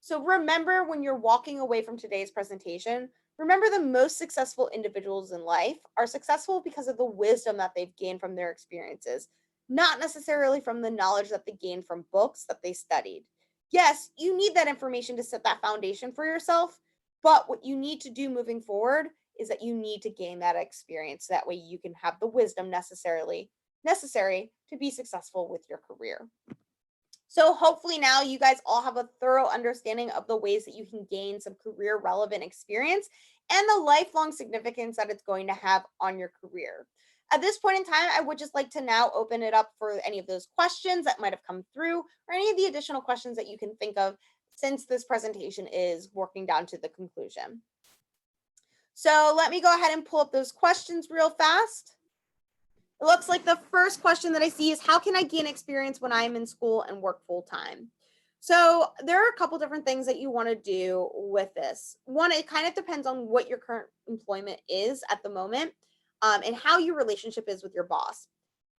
So remember when you're walking away from today's presentation, remember the most successful individuals in life are successful because of the wisdom that they've gained from their experiences, not necessarily from the knowledge that they gained from books that they studied. Yes, you need that information to set that foundation for yourself, but what you need to do moving forward is that you need to gain that experience. That way you can have the wisdom necessary to be successful with your career. So hopefully now you guys all have a thorough understanding of the ways that you can gain some career relevant experience and the lifelong significance that it's going to have on your career. At this point in time, I would just like to now open it up for any of those questions that might have come through or any of the additional questions that you can think of since this presentation is working down to the conclusion. So let me go ahead and pull up those questions real fast. It looks like the first question that I see is how can I gain experience when I'm in school and work full time? So there are a couple different things that you want to do with this. One, it kind of depends on what your current employment is at the moment, and how your relationship is with your boss.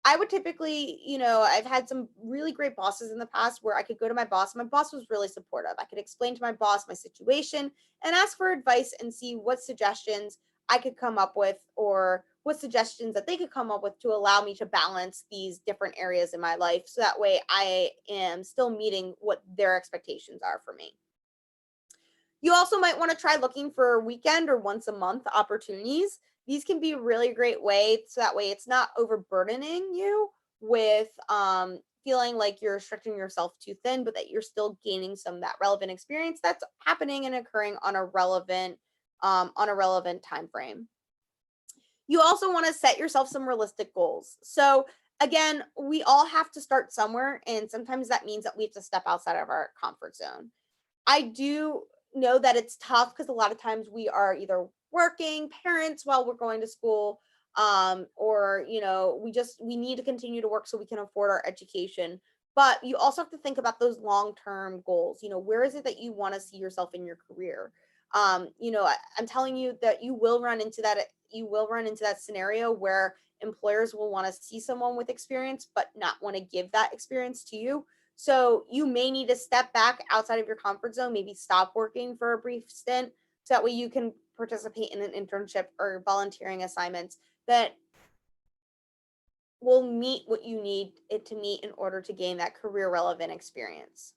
I would typically, I've had some really great bosses in the past where I could go to my boss. My boss was really supportive. I could explain to my boss my situation and ask for advice and see what suggestions I could come up with or what suggestions that they could come up with to allow me to balance these different areas in my life. So that way I am still meeting what their expectations are for me. You also might want to try looking for weekend or once a month opportunities. These can be a really great way so that way it's not overburdening you with feeling like you're stretching yourself too thin, but that you're still gaining some of that relevant experience that's happening and occurring on a relevant time frame. You also want to set yourself some realistic goals. So again, we all have to start somewhere, and sometimes that means that we have to step outside of our comfort zone. I do know that it's tough because a lot of times we are either working parents while we're going to school, or we need to continue to work so we can afford our education. But you also have to think about those long-term goals. Where is it that you want to see yourself in your career? I'm telling you that you will run into that scenario where employers will want to see someone with experience but not want to give that experience to you. So you may need to step back outside of your comfort zone, maybe stop working for a brief stint, so that way you can participate in an internship or volunteering assignments that will meet what you need it to meet in order to gain that career relevant experience.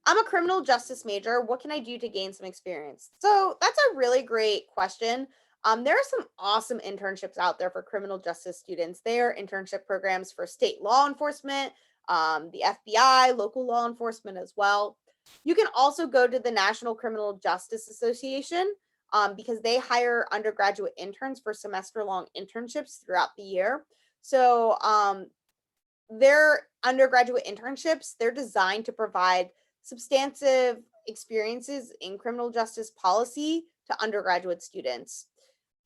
I'm a criminal justice major. What can I do to gain some experience? So that's a really great question. There are some awesome internships out there for criminal justice students. There are internship programs for state law enforcement, the FBI, local law enforcement as well. You can also go to the National Criminal Justice Association, because they hire undergraduate interns for semester long internships throughout the year. So their undergraduate internships, they're designed to provide substantive experiences in criminal justice policy to undergraduate students.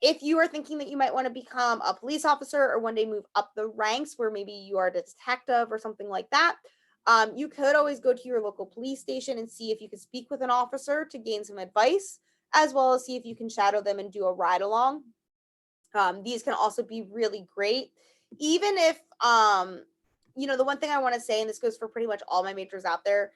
If you are thinking that you might want to become a police officer or one day move up the ranks where maybe you are a detective or something like that, you could always go to your local police station and see if you can speak with an officer to gain some advice, as well as see if you can shadow them and do a ride along. These can also be really great. Even if, the one thing I want to say, and this goes for pretty much all my majors out there,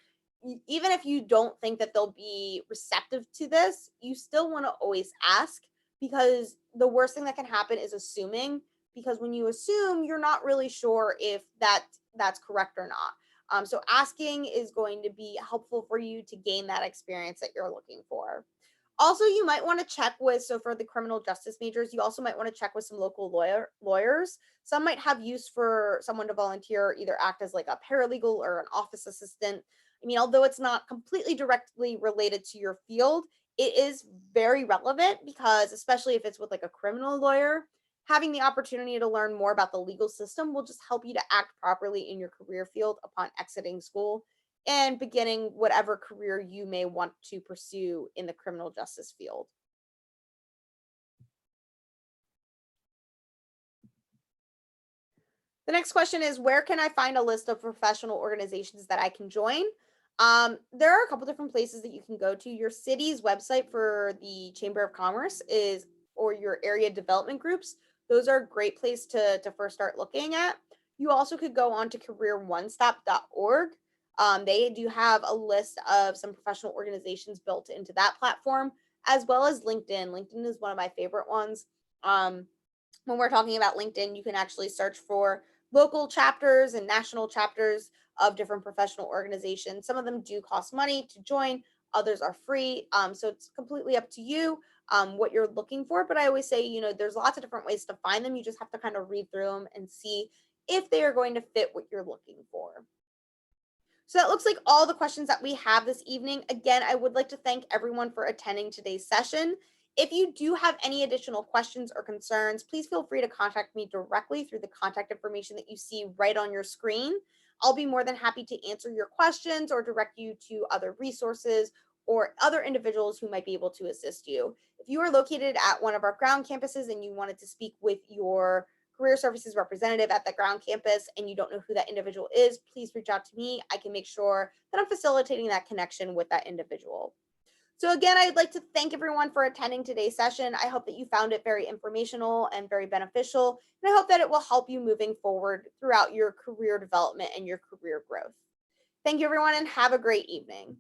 even if you don't think that they'll be receptive to this, you still want to always ask, because the worst thing that can happen is assuming, because when you assume, you're not really sure if that's correct or not. So asking is going to be helpful for you to gain that experience that you're looking for. Also, you might want to check with, so for the criminal justice majors, you also might want to check with some local lawyers. Some might have use for someone to volunteer, either act as like a paralegal or an office assistant. I mean, although it's not completely directly related to your field, it is very relevant, because especially if it's with like a criminal lawyer, having the opportunity to learn more about the legal system will just help you to act properly in your career field upon exiting school and beginning whatever career you may want to pursue in the criminal justice field. The next question is, where can I find a list of professional organizations that I can join? There are a couple different places that you can go to. Your city's website for the Chamber of Commerce or your area development groups. Those are a great place to first start looking at. You also could go on to careeronestop.org. They do have a list of some professional organizations built into that platform, as well as LinkedIn. LinkedIn is one of my favorite ones. When we're talking about LinkedIn, you can actually search for local chapters and national chapters of different professional organizations. Some of them do cost money to join, others are free. So it's completely up to you what you're looking for. But I always say, there's lots of different ways to find them. You just have to kind of read through them and see if they are going to fit what you're looking for. So that looks like all the questions that we have this evening. Again, I would like to thank everyone for attending today's session. If you do have any additional questions or concerns, please feel free to contact me directly through the contact information that you see right on your screen. I'll be more than happy to answer your questions or direct you to other resources or other individuals who might be able to assist you. If you are located at one of our ground campuses and you wanted to speak with your career services representative at the ground campus and you don't know who that individual is, please reach out to me. I can make sure that I'm facilitating that connection with that individual. So again, I'd like to thank everyone for attending today's session. I hope that you found it very informational and very beneficial, and I hope that it will help you moving forward throughout your career development and your career growth. Thank you, everyone, and have a great evening.